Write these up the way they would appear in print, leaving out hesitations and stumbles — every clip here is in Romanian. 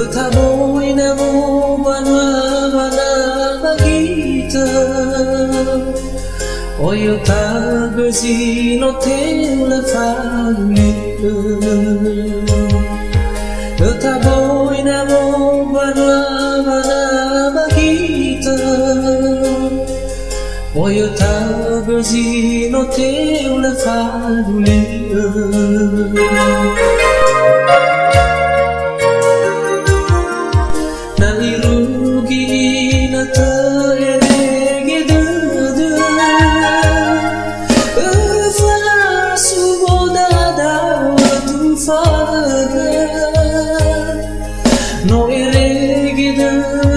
Taboy na mo bana bagita Oyo tagzino tela fagli Taboy na mo bana bagita Oyo tagzino tela fagli No irregida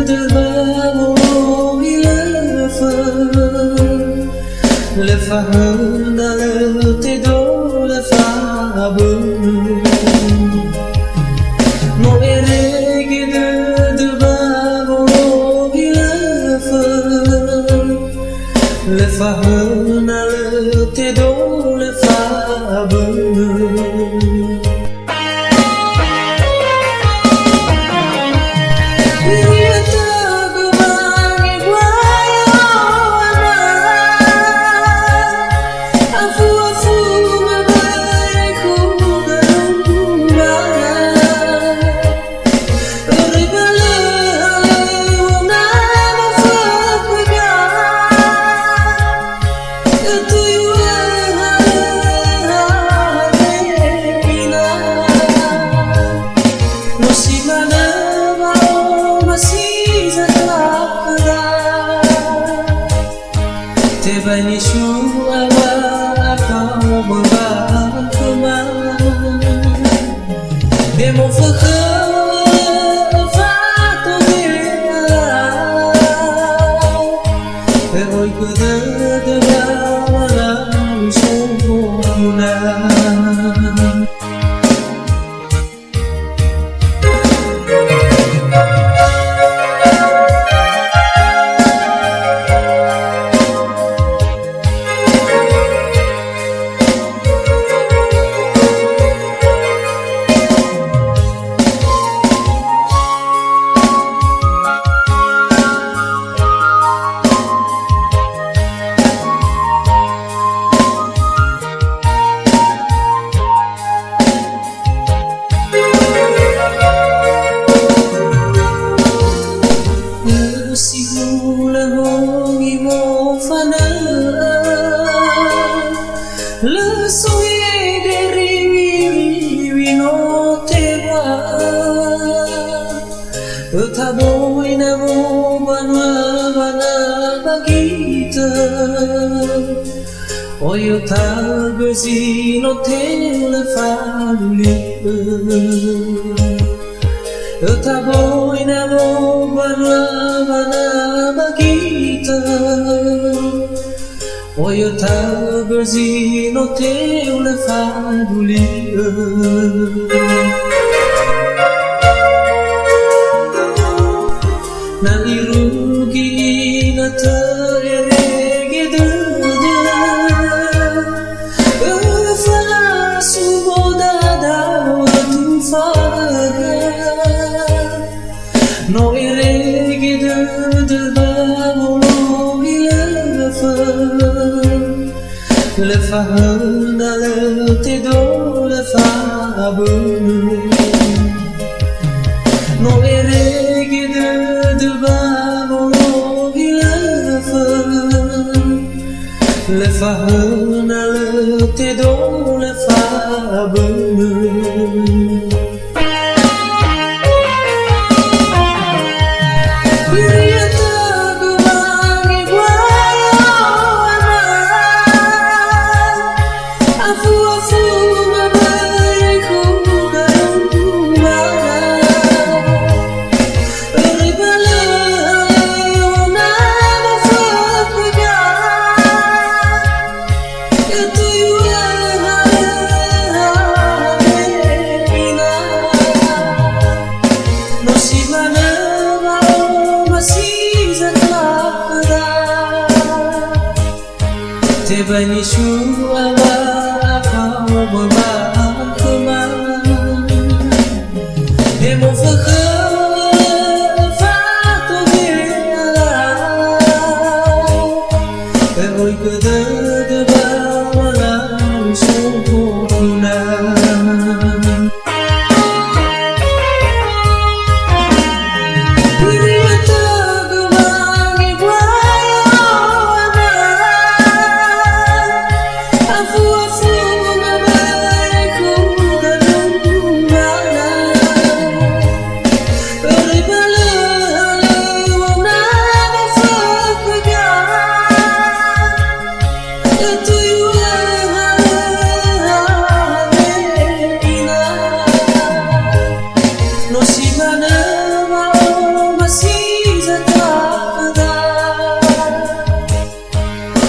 del babo le fahanda te do le fabu No irregida del babo le fahanda te do le fabu Bani shuwa apa berbakuma Demo fatu dia Eroi kudada wala shuhuna Le soye deri no te va Taboy na mo bana bagita Oyo tagzino te le fagli Taboy na mo bana bagita Oyo tagzino te le fagli Na irugi na terege duda Fala suboda dawa tu faga No irege duda babolo ilafa Le fahana le te do le fabu No irege duda babolo ilafa Le fahana le te do le fabu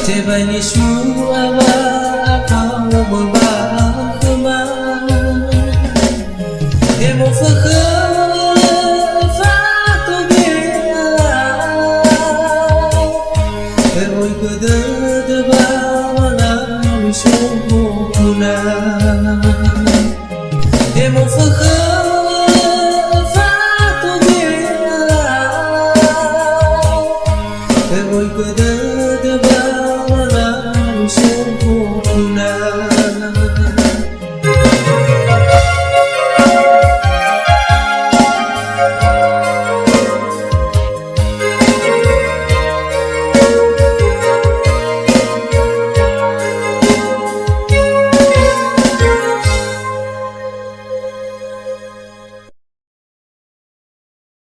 Tebay ni suawa kau berbahkema Emo fato bea Emo ikadada bawala wisukuna Emo fato bea Emo ikadada bawala